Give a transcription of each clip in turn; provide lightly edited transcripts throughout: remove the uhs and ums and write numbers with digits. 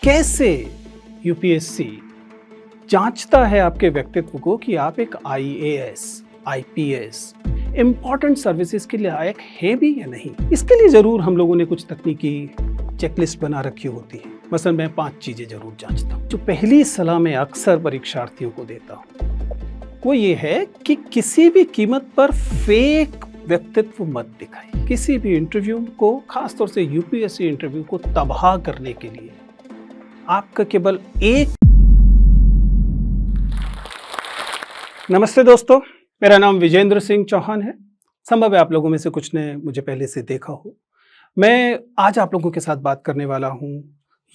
कैसे यूपीएससी जांचता है आपके व्यक्तित्व को कि आप एक आईएएस, आईपीएस, इंपॉर्टेंट सर्विसेज के लायक है भी या नहीं। इसके लिए जरूर हम लोगों ने कुछ तकनीकी चेकलिस्ट बना रखी होती है। मसलन मैं 5 चीजें जरूर जांचता हूँ। जो पहली सलाह मैं अक्सर परीक्षार्थियों को देता हूँ वो ये है कि किसी भी कीमत पर फेक व्यक्तित्व मत दिखाइए। किसी भी इंटरव्यू को, खासतौर से यूपीएससी इंटरव्यू को तबाह करने के लिए आपका केवल एक। नमस्ते दोस्तों, मेरा नाम विजेंद्र सिंह चौहान है। संभव है आप लोगों में से कुछ ने मुझे पहले से देखा हो। मैं आज आप लोगों के साथ बात करने वाला हूँ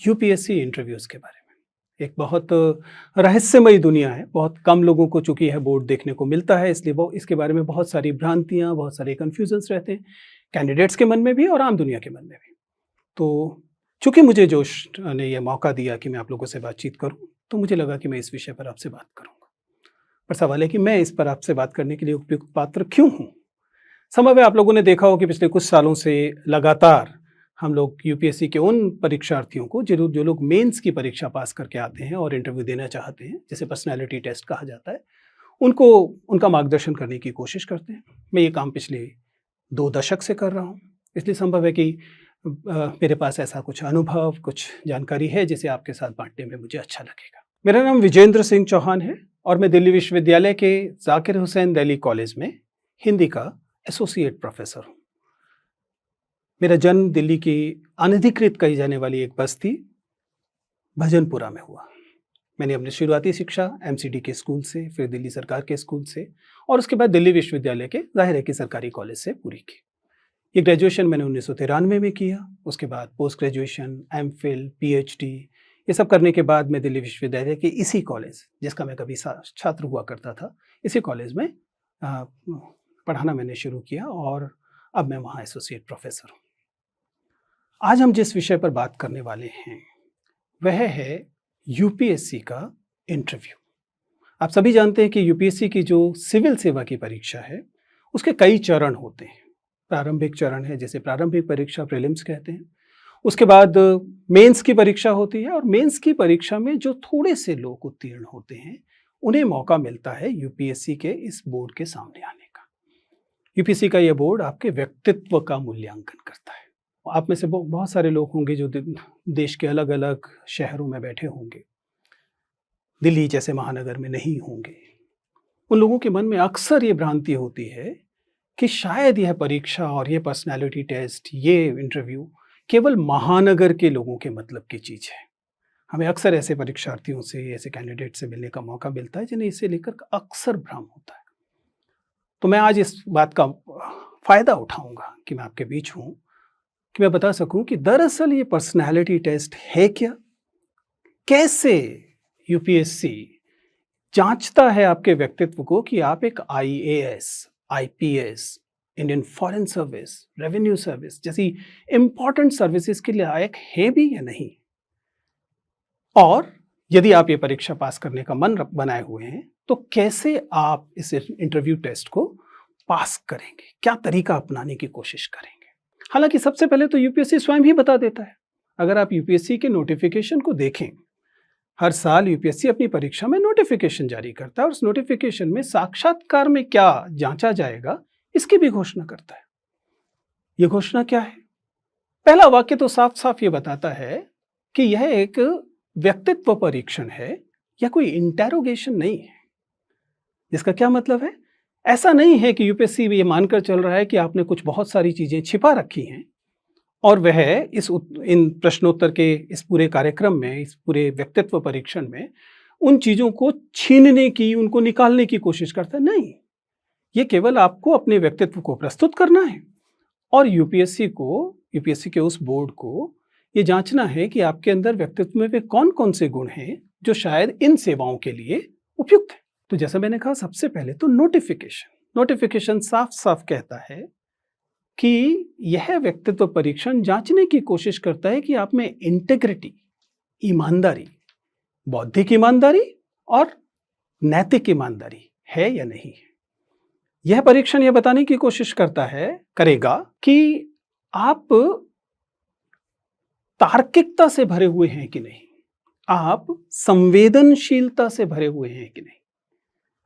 यूपीएससी इंटरव्यूज़ के बारे में। एक बहुत रहस्यमयी दुनिया है। बहुत कम लोगों को चूंकि यह बोर्ड देखने को मिलता है, इसलिए वो इसके बारे में बहुत सारी भ्रांतियाँ, बहुत सारे कन्फ्यूजन्स रहते हैं, कैंडिडेट्स के मन में भी और आम दुनिया के मन में भी। तो चूंकि मुझे जोश ने यह मौका दिया कि मैं आप लोगों से बातचीत करूं, तो मुझे लगा कि मैं इस विषय पर आपसे बात करूंगा। पर सवाल है कि मैं इस पर आपसे बात करने के लिए उपयुक्त पात्र क्यों हूं। संभव है आप लोगों ने देखा हो कि पिछले कुछ सालों से लगातार हम लोग यूपीएससी के उन परीक्षार्थियों को जो लोग मेंस की परीक्षा पास करके आते हैं और इंटरव्यू देना चाहते हैं, जिसे पर्सनैलिटी टेस्ट कहा जाता है, उनको उनका मार्गदर्शन करने की कोशिश करते हैं। मैं ये काम पिछले 2 दशक से कर रहा हूँ, इसलिए संभव है कि मेरे पास ऐसा कुछ अनुभव, कुछ जानकारी है जिसे आपके साथ बांटने में मुझे अच्छा लगेगा। मेरा नाम विजेंद्र सिंह चौहान है और मैं दिल्ली विश्वविद्यालय के जाकिर हुसैन दिल्ली कॉलेज में हिंदी का एसोसिएट प्रोफेसर हूँ। मेरा जन्म दिल्ली की अनधिकृत कही जाने वाली एक बस्ती भजनपुरा में हुआ। मैंने अपनी शुरुआती शिक्षा एमसीडी के स्कूल से, फिर दिल्ली सरकार के स्कूल से और उसके बाद दिल्ली विश्वविद्यालय के जाहिर है कि सरकारी कॉलेज से पूरी की। ये ग्रेजुएशन मैंने 1993 में किया। उसके बाद पोस्ट ग्रेजुएशन, एमफिल, पीएचडी, ये सब करने के बाद मैं दिल्ली विश्वविद्यालय के इसी कॉलेज, जिसका मैं कभी छात्र हुआ करता था, इसी कॉलेज में पढ़ाना मैंने शुरू किया और अब मैं वहाँ एसोसिएट प्रोफेसर हूँ। आज हम जिस विषय पर बात करने वाले हैं वह है यूपीएससी का इंटरव्यू। आप सभी जानते हैं कि यूपीएससी की जो सिविल सेवा की परीक्षा है उसके कई चरण होते हैं। प्रारंभिक चरण है जिसे प्रारंभिक परीक्षा प्रीलिम्स कहते हैं। उसके बाद मेंस की परीक्षा होती है और मेंस की परीक्षा में जो थोड़े से लोग उत्तीर्ण होते हैं उन्हें मौका मिलता है यूपीएससी के इस बोर्ड के सामने आने का। यूपीएससी का यह बोर्ड आपके व्यक्तित्व का मूल्यांकन करता है। आप में से बहुत सारे लोग होंगे जो देश के अलग अलग शहरों में बैठे होंगे, दिल्ली जैसे महानगर में नहीं होंगे। उन लोगों के मन में अक्सर ये भ्रांति होती है कि शायद यह परीक्षा और ये पर्सनैलिटी टेस्ट, ये इंटरव्यू केवल महानगर के लोगों के मतलब की चीज़ है। हमें अक्सर ऐसे परीक्षार्थियों से, ऐसे कैंडिडेट से मिलने का मौका मिलता है जिन्हें इसे लेकर अक्सर भ्रम होता है। तो मैं आज इस बात का फ़ायदा उठाऊंगा कि मैं आपके बीच हूँ, कि मैं बता सकूं कि दरअसल ये पर्सनैलिटी टेस्ट है क्या, कैसे यूपीएससी जांचता है आपके व्यक्तित्व को कि आप एक IAS, IPS, Indian foreign service, revenue service जैसी इंपॉर्टेंट सर्विसेज के लायक है भी या नहीं। और यदि आप ये परीक्षा पास करने का मन बनाए हुए हैं तो कैसे आप इस इंटरव्यू टेस्ट को पास करेंगे, क्या तरीका अपनाने की कोशिश करेंगे। हालांकि सबसे पहले तो यूपीएससी स्वयं ही बता देता है। अगर आप यूपीएससी के नोटिफिकेशन को देखें, हर साल यूपीएससी अपनी परीक्षा में नोटिफिकेशन जारी करता है और उस नोटिफिकेशन में साक्षात्कार में क्या जांचा जाएगा इसकी भी घोषणा करता है। यह घोषणा क्या है? पहला वाक्य तो साफ साफ ये बताता है कि यह एक व्यक्तित्व परीक्षण है या कोई इंटेरोगेशन नहीं है। जिसका क्या मतलब है? ऐसा नहीं है कि यूपीएससी ये मानकर चल रहा है कि आपने कुछ बहुत सारी चीजें छिपा रखी हैं और वह इन प्रश्नोत्तर के इस पूरे कार्यक्रम में, इस पूरे व्यक्तित्व परीक्षण में उन चीज़ों को छीनने की, उनको निकालने की कोशिश करता है। नहीं, ये केवल आपको अपने व्यक्तित्व को प्रस्तुत करना है और यूपीएससी के उस बोर्ड को ये जांचना है कि आपके अंदर व्यक्तित्व में वे कौन कौन से गुण हैं जो शायद इन सेवाओं के लिए उपयुक्त है। तो जैसा मैंने कहा, सबसे पहले तो नोटिफिकेशन साफ साफ कहता है कि यह व्यक्तित्व परीक्षण जांचने की कोशिश करता है कि आप में इंटेग्रिटी, ईमानदारी, बौद्धिक ईमानदारी और नैतिक ईमानदारी है या नहीं है। यह परीक्षण यह बताने की कोशिश करेगा कि आप तार्किकता से भरे हुए हैं कि नहीं, आप संवेदनशीलता से भरे हुए हैं कि नहीं?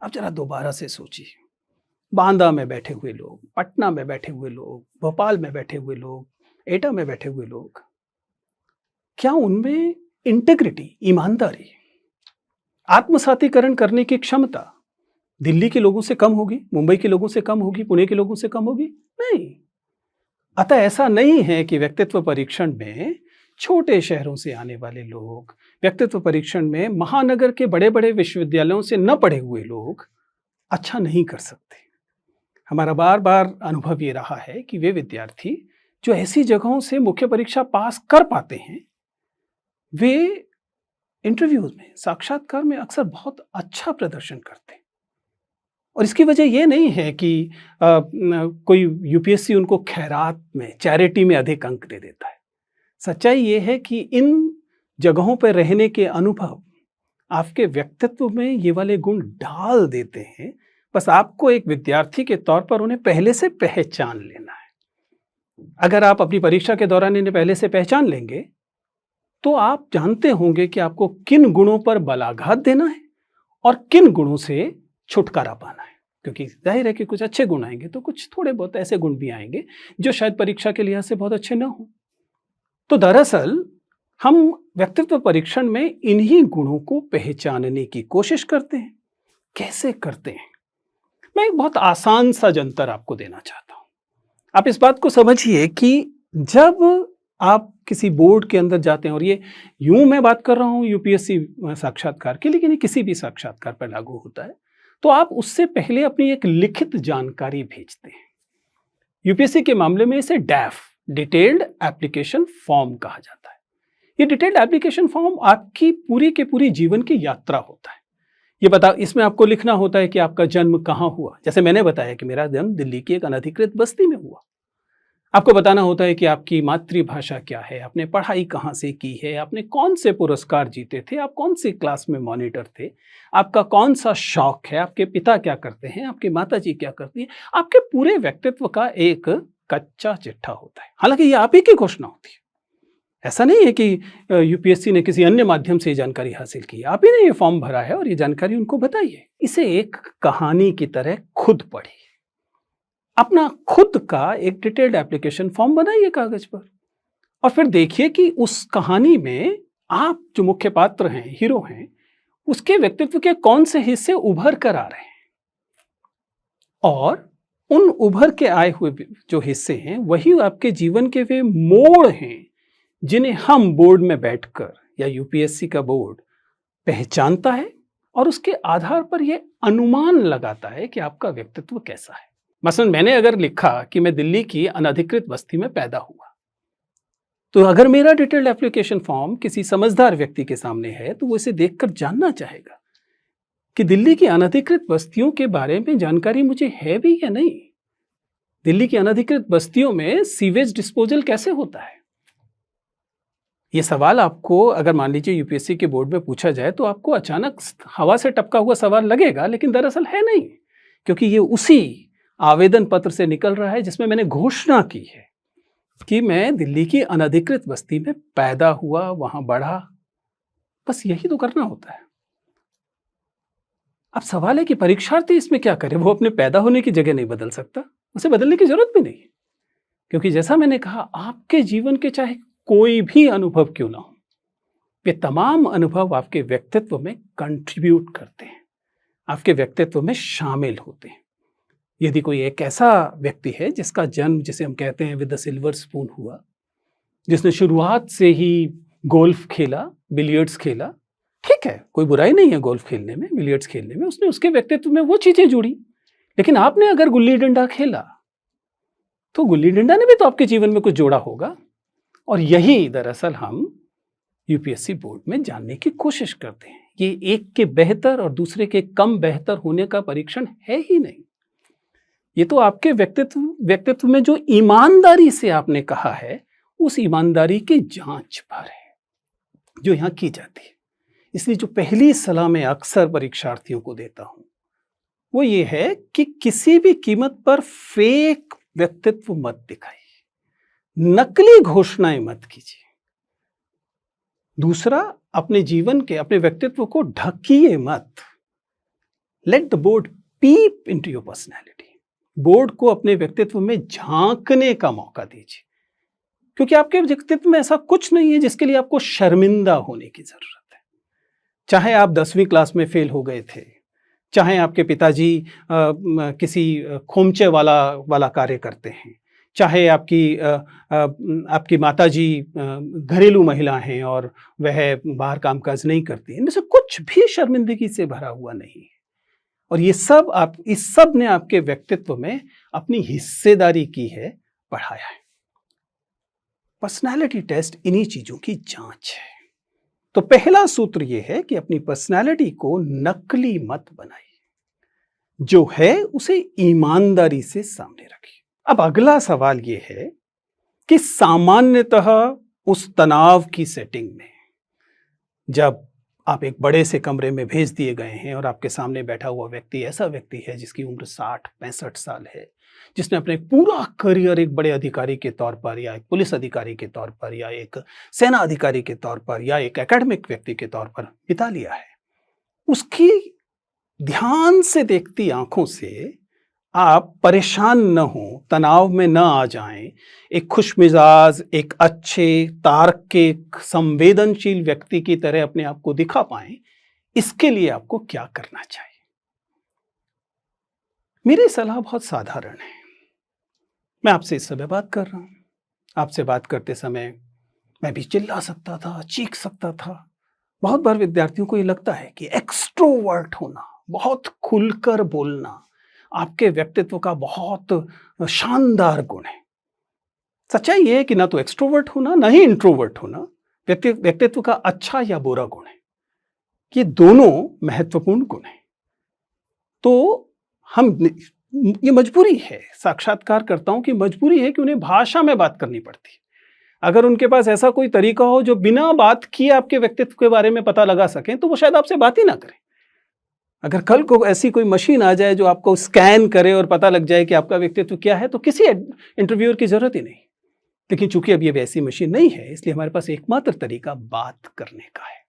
अब जरा दोबारा से सोचिए। बांदा में बैठे हुए लोग, पटना में बैठे हुए लोग, भोपाल में बैठे हुए लोग, एटा में बैठे हुए लोग, क्या उनमें इंटेग्रिटी, ईमानदारी, आत्मसातीकरण करने की क्षमता दिल्ली के लोगों से कम होगी, मुंबई के लोगों से कम होगी, पुणे के लोगों से कम होगी? नहीं। अतः ऐसा नहीं है कि व्यक्तित्व परीक्षण में छोटे शहरों से आने वाले लोग, व्यक्तित्व परीक्षण में महानगर के बड़े बड़े विश्वविद्यालयों से न पढ़े हुए लोग अच्छा नहीं कर सकते। हमारा बार बार अनुभव ये रहा है कि वे विद्यार्थी जो ऐसी जगहों से मुख्य परीक्षा पास कर पाते हैं, वे इंटरव्यूज में, साक्षात्कार में अक्सर बहुत अच्छा प्रदर्शन करते हैं। और इसकी वजह ये नहीं है कि कोई यूपीएससी उनको खैरात में, चैरिटी में अधिक अंक दे देता है। सच्चाई ये है कि इन जगहों पर रहने के अनुभव आपके व्यक्तित्व में ये वाले गुण डाल देते हैं। बस आपको एक विद्यार्थी के तौर पर उन्हें पहले से पहचान लेना है। अगर आप अपनी परीक्षा के दौरान इन्हें पहले से पहचान लेंगे तो आप जानते होंगे कि आपको किन गुणों पर बलाघात देना है और किन गुणों से छुटकारा पाना है। क्योंकि जाहिर है कि कुछ अच्छे गुण आएंगे तो कुछ थोड़े बहुत ऐसे गुण भी आएंगे जो शायद परीक्षा के लिहाज से बहुत अच्छे ना हो। तो दरअसल हम व्यक्तित्व परीक्षण में इन्हीं गुणों को पहचानने की कोशिश करते हैं। कैसे करते हैं? मैं एक बहुत आसान सा जंतर आपको देना चाहता हूं। आप इस बात को समझिए कि जब आप किसी बोर्ड के अंदर जाते हैं, और ये यूं मैं बात कर रहा हूं यूपीएससी साक्षात्कार की, लेकिन ये किसी भी साक्षात्कार पर लागू होता है, तो आप उससे पहले अपनी एक लिखित जानकारी भेजते हैं। यूपीएससी के मामले में इसे डैफ, डिटेल्ड एप्लीकेशन फॉर्म कहा जाता है। ये डिटेल्ड एप्लीकेशन फॉर्म आपकी पूरी के पूरी जीवन की यात्रा होता है। इसमें आपको लिखना होता है कि आपका जन्म कहाँ हुआ। जैसे मैंने बताया कि मेरा जन्म दिल्ली की एक अनधिकृत बस्ती में हुआ। आपको बताना होता है कि आपकी मातृभाषा क्या है, आपने पढ़ाई कहाँ से की है, आपने कौन से पुरस्कार जीते थे, आप कौन सी क्लास में मॉनिटर थे, आपका कौन सा शौक है, आपके पिता क्या करते हैं, आपकी माताजी क्या करती हैं। आपके पूरे व्यक्तित्व का एक कच्चा चिट्ठा होता है। हालांकि ये आप ही की घोषणा होती है। ऐसा नहीं है कि यूपीएससी ने किसी अन्य माध्यम से ये जानकारी हासिल की। आप ही ने ये फॉर्म भरा है और ये जानकारी उनको बताई है। इसे एक कहानी की तरह खुद पढ़िए। अपना खुद का एक डिटेल्ड एप्लीकेशन फॉर्म बनाइए कागज पर, और फिर देखिए कि उस कहानी में आप जो मुख्य पात्र हैं, हीरो हैं, उसके व्यक्तित्व के कौन से हिस्से उभर कर आ रहे हैं, और उन उभर के आए हुए जो हिस्से हैं वही आपके जीवन के वे मोड़ हैं जिन्हें हम बोर्ड में बैठकर या यूपीएससी का बोर्ड पहचानता है और उसके आधार पर यह अनुमान लगाता है कि आपका व्यक्तित्व कैसा है। मसलन मैंने अगर लिखा कि मैं दिल्ली की अनधिकृत बस्ती में पैदा हुआ, तो अगर मेरा डिटेल्ड एप्लीकेशन फॉर्म किसी समझदार व्यक्ति के सामने है तो वो इसे देखकर जानना चाहेगा कि दिल्ली की अनधिकृत बस्तियों के बारे में जानकारी मुझे है भी या नहीं। दिल्ली की अनधिकृत बस्तियों में सीवेज डिस्पोजल कैसे होता है। ये सवाल आपको अगर मान लीजिए यूपीएससी के बोर्ड में पूछा जाए तो आपको अचानक हवा से टपका हुआ सवाल लगेगा, लेकिन दरअसल है नहीं, क्योंकि ये उसी आवेदन पत्र से निकल रहा है जिसमें मैंने घोषणा की है कि मैं दिल्ली की अनधिकृत बस्ती में पैदा हुआ, वहां बढ़ा। बस यही तो करना होता है। अब सवाल है कि परीक्षार्थी इसमें क्या करे। वो अपने पैदा होने की जगह नहीं बदल सकता, उसे बदलने की जरूरत भी नहीं, क्योंकि जैसा मैंने कहा, आपके जीवन के चाहे कोई भी अनुभव क्यों ना हो, वे तमाम अनुभव आपके व्यक्तित्व में कंट्रीब्यूट करते हैं, आपके व्यक्तित्व में शामिल होते हैं। यदि कोई एक ऐसा व्यक्ति है जिसका जन्म, जिसे हम कहते हैं विद द सिल्वर स्पून हुआ, जिसने शुरुआत से ही गोल्फ खेला, बिलियर्ड्स खेला, ठीक है, कोई बुराई नहीं है गोल्फ खेलने में, बिलियर्ड्स खेलने में, उसने उसके व्यक्तित्व में वो चीजें जुड़ी। लेकिन आपने अगर गुल्ली डंडा खेला तो गुल्ली डंडा ने भी तो आपके जीवन में कुछ जोड़ा होगा। और यही दरअसल हम यूपीएससी बोर्ड में जानने की कोशिश करते हैं। ये एक के बेहतर और दूसरे के कम बेहतर होने का परीक्षण है ही नहीं। ये तो आपके व्यक्तित्व में जो ईमानदारी से आपने कहा है, उस ईमानदारी की जांच पर है जो यहां की जाती है। इसलिए जो पहली सलाह मैं अक्सर परीक्षार्थियों को देता हूं वो ये है कि किसी भी कीमत पर फेक व्यक्तित्व मत दिखाइए, नकली घोषणाएं मत कीजिए। दूसरा, अपने जीवन के, अपने व्यक्तित्व को ढकिए मत। Let the board peep into your personality. Board को अपने व्यक्तित्व में झांकने का मौका दीजिए, क्योंकि आपके व्यक्तित्व में ऐसा कुछ नहीं है जिसके लिए आपको शर्मिंदा होने की जरूरत है। चाहे आप 10वीं क्लास में फेल हो गए थे, चाहे आपके पिताजी किसी खोमचे वाला कार्य करते हैं, चाहे आपकी माताजी घरेलू महिला हैं और वह बाहर कामकाज नहीं करती, इनमें से कुछ भी शर्मिंदगी से भरा हुआ नहीं है। और इस सब ने आपके व्यक्तित्व में अपनी हिस्सेदारी की है, बढ़ाया है। पर्सनालिटी टेस्ट इन्हीं चीजों की जांच है। तो पहला सूत्र यह है कि अपनी पर्सनालिटी को नकली मत बनाइए, जो है उसे ईमानदारी से सामने रखिए। अब अगला सवाल यह है कि सामान्यतः उस तनाव की सेटिंग में, जब आप एक बड़े से कमरे में भेज दिए गए हैं और आपके सामने बैठा हुआ व्यक्ति ऐसा व्यक्ति है जिसकी उम्र 60-65 साल है, जिसने अपने पूरा करियर एक बड़े अधिकारी के तौर पर या एक पुलिस अधिकारी के तौर पर या एक सेना अधिकारी के तौर पर या एक एकेडमिक व्यक्ति के तौर पर बिता लिया है, उसकी ध्यान से देखती आंखों से आप परेशान न हो, तनाव में न आ जाएं, एक खुशमिजाज, एक अच्छे, तार्किक, संवेदनशील व्यक्ति की तरह अपने आप को दिखा पाएं, इसके लिए आपको क्या करना चाहिए? मेरी सलाह बहुत साधारण है। मैं आपसे इस समय बात कर रहा हूं। आपसे बात करते समय मैं भी चिल्ला सकता था, चीख सकता था। बहुत बार विद्यार्थियों को ये लगता है कि एक्सट्रोवर्ट होना, बहुत खुलकर बोलना, आपके व्यक्तित्व का बहुत शानदार गुण है। सच्चाई ये है कि ना तो एक्सट्रोवर्ट होना, ना ही इंट्रोवर्ट होना व्यक्तित्व का अच्छा या बुरा गुण है। ये दोनों महत्वपूर्ण गुण हैं। तो ये मजबूरी है, साक्षात्कारकर्ताओं की मजबूरी है कि उन्हें भाषा में बात करनी पड़ती है। अगर उनके पास ऐसा कोई तरीका हो जो बिना बात किए आपके व्यक्तित्व के बारे में पता लगा सकें, तो वो शायद आपसे बात ही ना करें। अगर कल को ऐसी कोई मशीन आ जाए जो आपको स्कैन करे और पता लग जाए कि आपका व्यक्तित्व क्या है, तो किसी इंटरव्यूअर की जरूरत ही नहीं। लेकिन चूंकि अब ये वैसी मशीन नहीं है, इसलिए हमारे पास एकमात्र तरीका बात करने का है।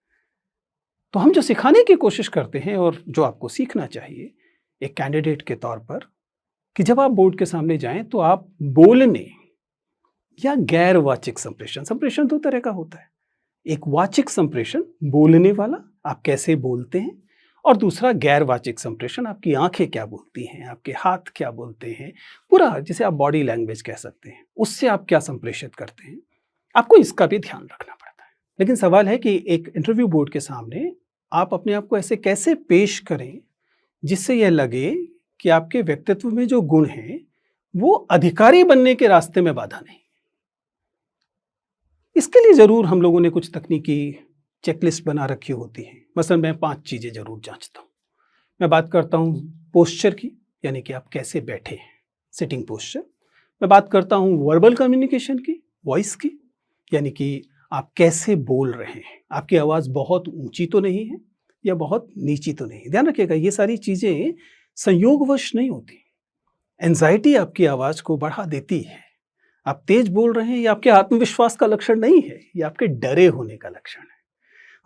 तो हम जो सिखाने की कोशिश करते हैं और जो आपको सीखना चाहिए एक कैंडिडेट के तौर पर, कि जब आप बोर्ड के सामने जाएं तो आप बोलने या गैर वाचिक संप्रेषण 2 तरह का होता है। एक वाचिक संप्रेषण, बोलने वाला, आप कैसे बोलते हैं, और दूसरा गैर वाचिक संप्रेषण, आपकी आंखें क्या बोलती हैं, आपके हाथ क्या बोलते हैं, पूरा जिसे आप बॉडी लैंग्वेज कह सकते हैं, उससे आप क्या संप्रेषित करते हैं। आपको इसका भी ध्यान रखना पड़ता है। लेकिन सवाल है कि एक इंटरव्यू बोर्ड के सामने आप अपने आप को ऐसे कैसे पेश करें जिससे यह लगे कि आपके व्यक्तित्व में जो गुण हैं वो अधिकारी बनने के रास्ते में बाधा नहीं। इसके लिए जरूर हम लोगों ने कुछ तकनीकी चेकलिस्ट बना रखी होती है। मसलन मैं 5 चीजें जरूर जांचता हूँ। मैं बात करता हूँ पोस्चर की, यानी कि आप कैसे बैठे हैं, सिटिंग पोस्चर। मैं बात करता हूँ वर्बल कम्युनिकेशन की, वॉइस की, यानी कि आप कैसे बोल रहे हैं, आपकी आवाज़ बहुत ऊंची तो नहीं है या बहुत नीची तो नहीं। ध्यान रखिएगा, ये सारी चीज़ें संयोगवश नहीं होती। एंजाइटी आपकी आवाज़ को बढ़ा देती है। आप तेज बोल रहे हैं, ये आपके आत्मविश्वास का लक्षण नहीं है, ये आपके डरे होने का लक्षण है।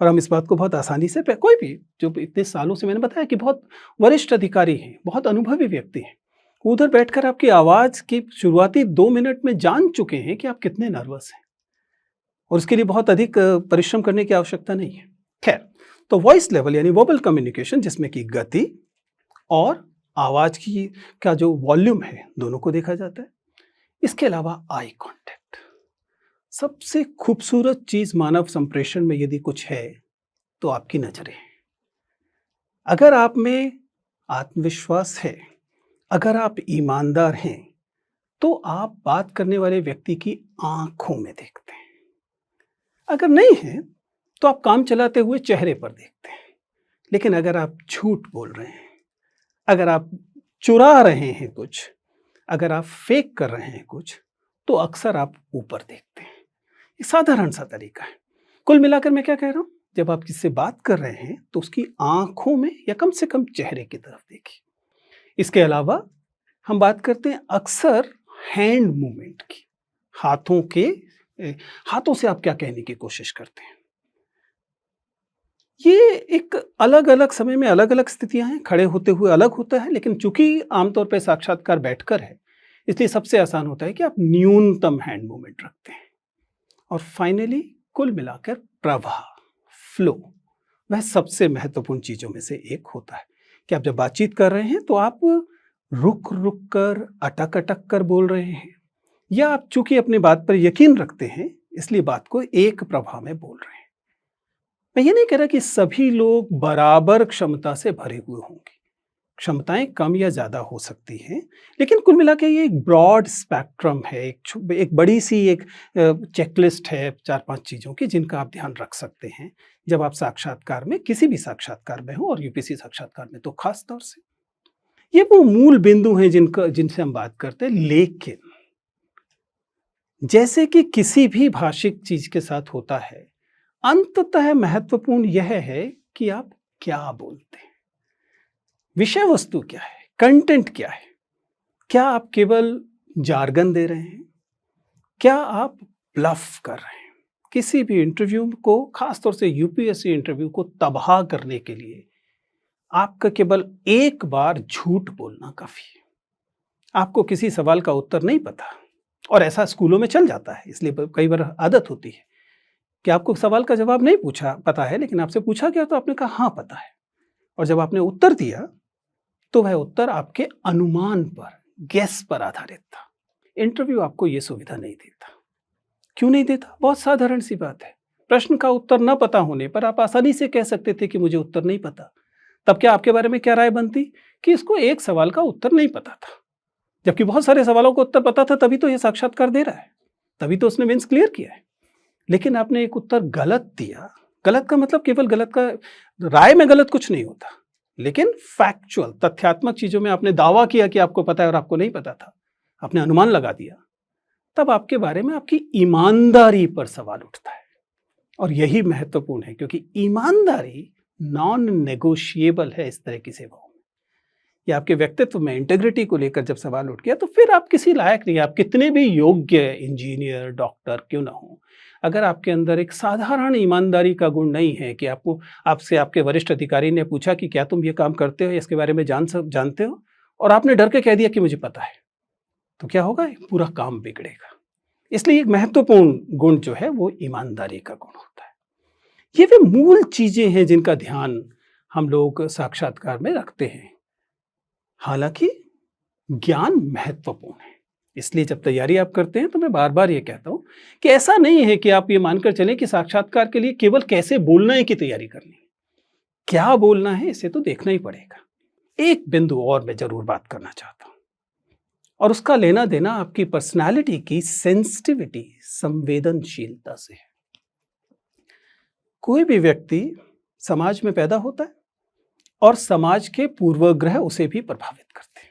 और हम इस बात को बहुत आसानी से, कोई भी जो इतने सालों से, मैंने बताया कि बहुत वरिष्ठ अधिकारी हैं, बहुत अनुभवी व्यक्ति हैं, उधर बैठकर आपकी आवाज़ की शुरुआती 2 मिनट में जान चुके हैं कि आप कितने नर्वस हैं, और उसके लिए बहुत अधिक परिश्रम करने की आवश्यकता नहीं है। खैर, तो वॉइस लेवल यानी वर्बल कम्युनिकेशन, जिसमें कि गति और आवाज़ की का जो वॉल्यूम है, दोनों को देखा जाता है। इसके अलावा आई कांटेक्ट, सबसे खूबसूरत चीज मानव संप्रेषण में यदि कुछ है तो आपकी नजरें। अगर आप में आत्मविश्वास है, अगर आप ईमानदार हैं, तो आप बात करने वाले व्यक्ति की आंखों में देखते हैं। अगर नहीं है तो आप काम चलाते हुए चेहरे पर देखते हैं। लेकिन अगर आप झूठ बोल रहे हैं, अगर आप चुरा रहे हैं कुछ, अगर आप फेक कर रहे हैं कुछ, तो अक्सर आप ऊपर देखते हैं। एक साधारण सा तरीका है। कुल मिलाकर मैं क्या कह रहा हूं, जब आप किससे बात कर रहे हैं तो उसकी आंखों में या कम से कम चेहरे की तरफ देखिए। इसके अलावा हम बात करते हैं अक्सर हैंड मूवमेंट की, हाथों से आप क्या कहने की कोशिश करते हैं। ये एक अलग-अलग समय में अलग-अलग स्थितियाँ हैं, खड़े होते हुए अलग होता है, लेकिन चूँकि आमतौर पे साक्षात्कार बैठकर है, इसलिए सबसे आसान होता है कि आप न्यूनतम हैंड मूवमेंट रखते हैं। और फाइनली कुल मिलाकर प्रवाह, फ्लो, वह सबसे महत्वपूर्ण चीज़ों में से एक होता है कि आप जब बातचीत कर रहे हैं तो आप रुक-रुक कर, अटक-अटक कर बोल रहे हैं, या आप चूँकि अपनी बात पर यकीन रखते हैं, इसलिए बात को एक प्रवाह में बोल रहे हैं। मैं ये नहीं कह रहा कि सभी लोग बराबर क्षमता से भरे हुए होंगे। क्षमताएँ कम या ज़्यादा हो सकती हैं, लेकिन कुल मिला के ये एक ब्रॉड स्पेक्ट्रम है, एक बड़ी-सी एक चेकलिस्ट है 4-5 चीज़ों की जिनका आप ध्यान रख सकते हैं, जब आप साक्षात्कार में, किसी भी साक्षात्कार में हो और यूपीएससी साक्षात्कार में तो ख़ास तौर से। ये वो मूल बिंदु हैं जिनसे हम बात करते हैं, लेकिन जैसे कि किसी भी भाषिक चीज़ के साथ होता है, अंततः महत्वपूर्ण यह है कि आप क्या बोलते हैं। विषय वस्तु क्या है? कंटेंट क्या है? क्या आप केवल जार्गन दे रहे हैं? क्या आप ब्लफ कर रहे हैं? किसी भी इंटरव्यू को, खास तौर से यूपीएससी इंटरव्यू को तबाह करने के लिए आपका केवल एक बार झूठ बोलना काफ़ी है। आपको किसी सवाल का उत्तर नहीं पता, और ऐसा स्कूलों में चल जाता है, इसलिए कई बार आदत होती है कि आपको सवाल का जवाब नहीं पता है, लेकिन आपसे पूछा गया तो आपने कहा हाँ पता है, और जब आपने उत्तर दिया तो वह उत्तर आपके अनुमान पर, गेस पर आधारित था। इंटरव्यू आपको यह सुविधा नहीं देता। क्यों नहीं देता? बहुत साधारण सी बात है। प्रश्न का उत्तर न पता होने पर आप आसानी से कह सकते थे कि मुझे उत्तर नहीं पता। तब क्या आपके बारे में क्या राय बनती कि इसको एक सवाल का उत्तर नहीं पता था, जबकि बहुत सारे सवालों का उत्तर पता था, तभी तो यह साक्षात्कार दे रहा है, तभी तो उसने मेंस क्लियर किया है। लेकिन आपने एक उत्तर गलत दिया। गलत का मतलब केवल गलत का, राय में गलत कुछ नहीं होता, लेकिन फैक्चुअल, तथ्यात्मक चीजों में आपने दावा किया कि आपको पता है और आपको नहीं पता था, आपने अनुमान लगा दिया, तब आपके बारे में आपकी ईमानदारी पर सवाल उठता है। और यही महत्वपूर्ण है, क्योंकि ईमानदारी नॉन नेगोशिएबल है इस तरह की सेवाओं में। या आपके व्यक्तित्व में इंटेग्रिटी को लेकर जब सवाल उठ गया तो फिर आप किसी लायक नहीं। आप कितने भी योग्य इंजीनियर, डॉक्टर क्यों ना हो, अगर आपके अंदर एक साधारण ईमानदारी का गुण नहीं है कि आपसे आपके वरिष्ठ अधिकारी ने पूछा कि क्या तुम ये काम करते हो, इसके बारे में जानते हो, और आपने डर के कह दिया कि मुझे पता है, तो क्या होगा? पूरा काम बिगड़ेगा। इसलिए एक महत्वपूर्ण गुण जो है वो ईमानदारी का गुण होता है। ये वे मूल चीजें हैं जिनका ध्यान हम लोग साक्षात्कार में रखते हैं। हालांकि ज्ञान महत्वपूर्ण है, इसलिए जब तैयारी आप करते हैं तो मैं बार बार ये कहता हूं कि ऐसा नहीं है कि आप ये मानकर चलें कि साक्षात्कार के लिए केवल कैसे बोलना है की तैयारी करनी है। क्या बोलना है इसे तो देखना ही पड़ेगा। एक बिंदु और मैं जरूर बात करना चाहता हूं, और उसका लेना देना आपकी पर्सनालिटी की सेंसिटिविटी, संवेदनशीलता से है। कोई भी व्यक्ति समाज में पैदा होता है और समाज के पूर्वाग्रह उसे भी प्रभावित करते हैं।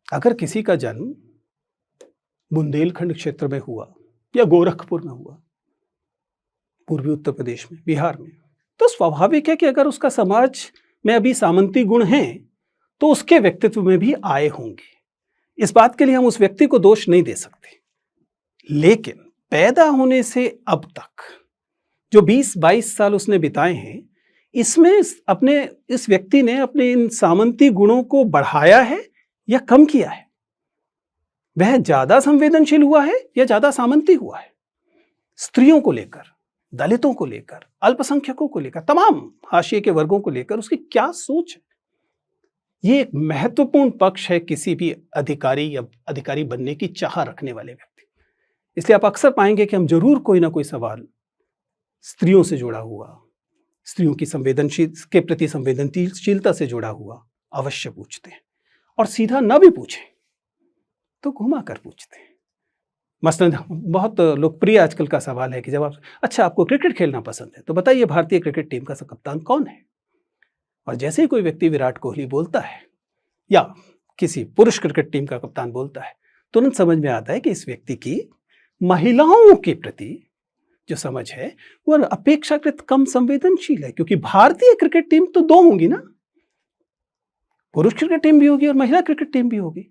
अगर किसी का जन्म बुंदेलखंड क्षेत्र में हुआ या गोरखपुर में हुआ, पूर्वी उत्तर प्रदेश में, बिहार में, तो स्वाभाविक है कि अगर उसका समाज में अभी सामंती गुण हैं तो उसके व्यक्तित्व में भी आए होंगे। इस बात के लिए हम उस व्यक्ति को दोष नहीं दे सकते। लेकिन पैदा होने से अब तक जो 20-22 साल उसने बिताए हैं, इसमें इस व्यक्ति ने अपने इन सामंती गुणों को बढ़ाया है या कम किया है? वह ज्यादा संवेदनशील हुआ है या ज्यादा सामंती हुआ है? स्त्रियों को लेकर, दलितों को लेकर, अल्पसंख्यकों को लेकर, तमाम हाशिए के वर्गों को लेकर उसकी क्या सोच है? ये एक महत्वपूर्ण पक्ष है किसी भी अधिकारी या अधिकारी बनने की चाह रखने वाले व्यक्ति। इसलिए आप अक्सर पाएंगे कि हम जरूर कोई ना कोई सवाल स्त्रियों से जुड़ा हुआ, स्त्रियों की के प्रति संवेदनशीलता से जुड़ा हुआ अवश्य पूछते हैं, और सीधा न भी पूछें तो घुमा कर पूछते हैं। मसलन बहुत लोकप्रिय आजकल का सवाल है कि जब अच्छा आपको क्रिकेट खेलना पसंद है तो बताइए भारतीय क्रिकेट टीम का कप्तान कौन है? और जैसे ही कोई व्यक्ति विराट कोहली बोलता है या किसी पुरुष क्रिकेट टीम का कप्तान बोलता है, तुरंत समझ में आता है कि इस व्यक्ति की महिलाओं के प्रति जो समझ है वो अपेक्षाकृत कम संवेदनशील है, क्योंकि भारतीय क्रिकेट टीम तो दो होंगी ना, पुरुष क्रिकेट टीम भी होगी और महिला क्रिकेट टीम भी होगी।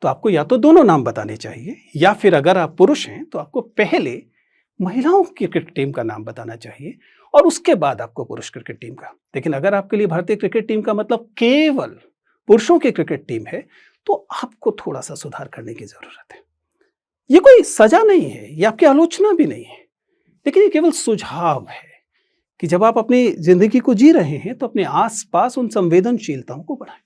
तो आपको या तो दोनों नाम बताने चाहिए, या फिर अगर आप पुरुष हैं तो आपको पहले महिलाओं की क्रिकेट टीम का नाम बताना चाहिए, और उसके बाद आपको पुरुष क्रिकेट टीम का। लेकिन अगर आपके लिए भारतीय क्रिकेट टीम का मतलब केवल पुरुषों की क्रिकेट टीम है, तो आपको थोड़ा सा सुधार करने की जरूरत है। ये कोई सजा नहीं है, ये आपकी आलोचना भी नहीं है, लेकिन ये केवल सुझाव है कि जब आप अपनी जिंदगी को जी रहे हैं तो अपने आसपास उन संवेदनशीलताओं को बढ़ाएं।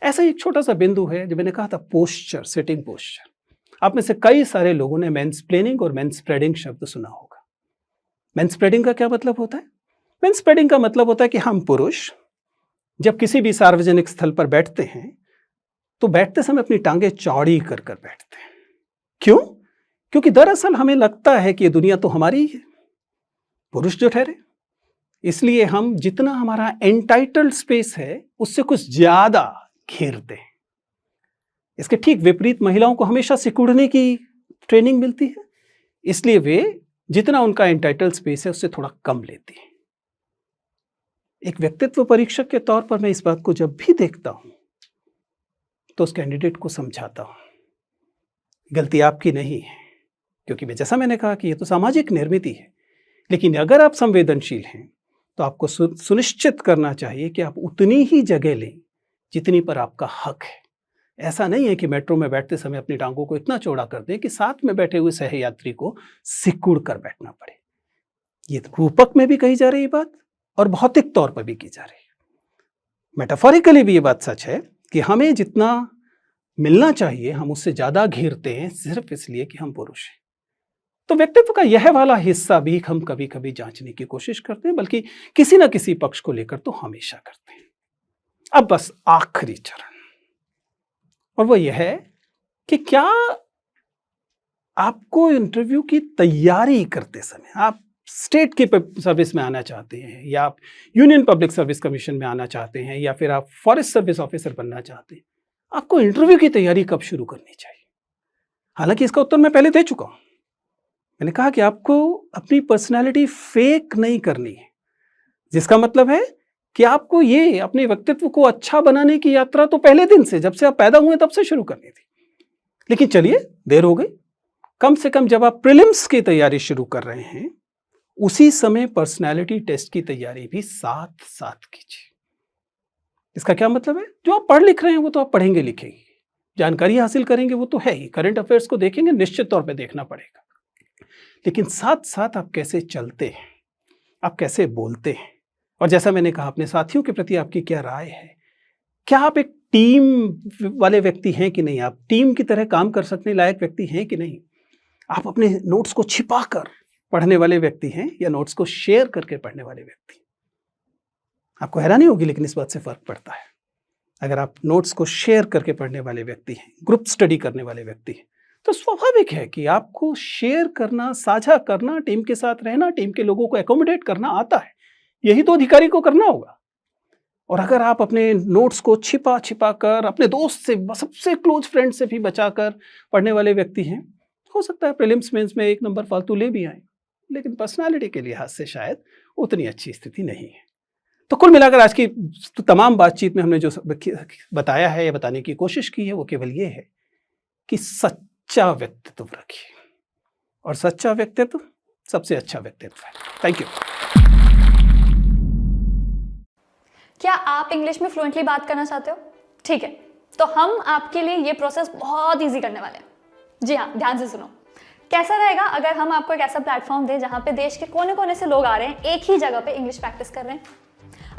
ऐसा ही एक छोटा सा बिंदु है जो मैंने कहा था, पोस्चर, सिटिंग पोस्चर। आप में से कई सारे लोगों ने मैनस्प्लेनिंग और मैनस्प्रेडिंग शब्द सुना होगा। मैनस्प्रेडिंग का क्या मतलब होता है? मैनस्प्रेडिंग का मतलब होता है कि हम पुरुष जब किसी भी सार्वजनिक स्थल पर बैठते हैं तो बैठते समय अपनी टांगे चौड़ी कर कर बैठते हैं। क्यों? क्योंकि दरअसल हमें लगता है कि ये दुनिया तो हमारी ही है, पुरुष जो ठहरे। इसलिए हम जितना हमारा एंटाइटल्ड स्पेस है उससे कुछ ज्यादा घेरते हैं। इसके ठीक विपरीत महिलाओं को हमेशा सिकुड़ने की ट्रेनिंग मिलती है, इसलिए वे जितना उनका एंटाइटल्ड स्पेस है उससे थोड़ा कम लेती है। एक व्यक्तित्व परीक्षक के तौर पर मैं इस बात को जब भी देखता हूं तो उस कैंडिडेट को समझाता हूं, गलती आपकी नहीं है, क्योंकि जैसा मैंने कहा कि यह तो सामाजिक निर्मिति है। लेकिन अगर आप संवेदनशील हैं तो आपको सुनिश्चित करना चाहिए कि आप उतनी ही जगह लें जितनी पर आपका हक है। ऐसा नहीं है कि मेट्रो में बैठते समय अपनी टांगों को इतना चौड़ा कर दें कि साथ में बैठे हुए सहयात्री को सिकुड़ कर बैठना पड़े। ये रूपक में भी कही जा रही बात और भौतिक तौर पर भी की जा रही है। मेटाफोरिकली भी ये बात सच है कि हमें जितना मिलना चाहिए हम उससे ज्यादा घेरते हैं, सिर्फ इसलिए कि हम पुरुष हैं। तो व्यक्तित्व का यह वाला हिस्सा भी हम कभी कभी जांचने की कोशिश करते हैं, बल्कि किसी ना किसी पक्ष को लेकर तो हमेशा करते हैं। अब बस आखिरी चरण, और वो यह है कि क्या आपको इंटरव्यू की तैयारी करते समय, आप स्टेट की सर्विस में आना चाहते हैं, या आप यूनियन पब्लिक सर्विस कमीशन में आना चाहते हैं, या फिर आप फॉरेस्ट सर्विस ऑफिसर बनना चाहते हैं, आपको इंटरव्यू की तैयारी कब शुरू करनी चाहिए? हालांकि इसका उत्तर मैं पहले दे चुका हूं। मैंने कहा कि आपको अपनी पर्सनैलिटी फेक नहीं करनी है, जिसका मतलब है कि आपको ये अपने व्यक्तित्व को अच्छा बनाने की यात्रा तो पहले दिन से, जब से आप पैदा हुए तब से शुरू करनी थी। लेकिन चलिए, देर हो गई। कम से कम जब आप प्रीलिम्स की तैयारी शुरू कर रहे हैं उसी समय पर्सनैलिटी टेस्ट की तैयारी भी साथ साथ कीजिए। इसका क्या मतलब है? जो आप पढ़ लिख रहे हैं वो तो आप पढ़ेंगे लिखेंगे, जानकारी हासिल करेंगे वो तो है ही, करंट अफेयर्स को देखेंगे, निश्चित तौर पर देखना पड़ेगा। लेकिन साथ साथ आप कैसे चलते हैं, आप कैसे बोलते हैं, और जैसा मैंने कहा अपने साथियों के प्रति आपकी क्या राय है, क्या आप एक टीम वाले व्यक्ति हैं कि नहीं, आप टीम की तरह काम कर सकने लायक व्यक्ति हैं कि नहीं, आप अपने नोट्स को छिपाकर पढ़ने वाले व्यक्ति हैं या नोट्स को शेयर करके पढ़ने वाले व्यक्ति। आपको हैरानी होगी लेकिन इस बात से फर्क पड़ता है। अगर आप नोट्स को शेयर करके पढ़ने वाले व्यक्ति हैं, ग्रुप स्टडी करने वाले व्यक्ति हैं, तो स्वाभाविक है कि आपको शेयर करना, साझा करना, टीम के साथ रहना, टीम के लोगों को एकोमोडेट करना आता है। यही तो अधिकारी को करना होगा। और अगर आप अपने नोट्स को छिपा छिपा कर, अपने दोस्त से, सबसे क्लोज फ्रेंड से भी बचाकर पढ़ने वाले व्यक्ति हैं, हो सकता है प्रीलिम्स मेंस में एक नंबर फालतू ले भी आए, लेकिन पर्सनालिटी के लिहाज से शायद उतनी अच्छी स्थिति नहीं है। तो कुल मिलाकर आज की तमाम बातचीत में हमने जो बताया है या बताने की कोशिश की है वो केवल ये है कि सच्चा व्यक्तित्व रखिए, और सच्चा व्यक्तित्व सबसे अच्छा व्यक्तित्व है। Thank you. क्या आप इंग्लिश में फ्लुएंटली बात करना चाहते हो? ठीक है, तो हम आपके लिए ये प्रोसेस बहुत इजी करने वाले हैं। जी हाँ, ध्यान से सुनो। कैसा रहेगा अगर हम आपको एक ऐसा प्लेटफॉर्म दें जहाँ पे देश के कोने कोने से लोग आ रहे हैं, एक ही जगह पे इंग्लिश प्रैक्टिस कर रहे हैं।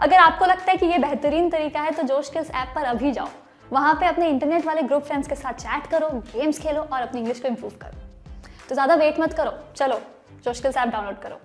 अगर आपको लगता है कि ये बेहतरीन तरीका है तो जोश स्किल्स ऐप पर अभी जाओ, वहाँ पे अपने इंटरनेट वाले ग्रुप फ्रेंड्स के साथ चैट करो, गेम्स खेलो और अपनी इंग्लिश को इम्प्रूव करो। तो ज़्यादा वेट मत करो, चलो जोश स्किल्स ऐप डाउनलोड करो।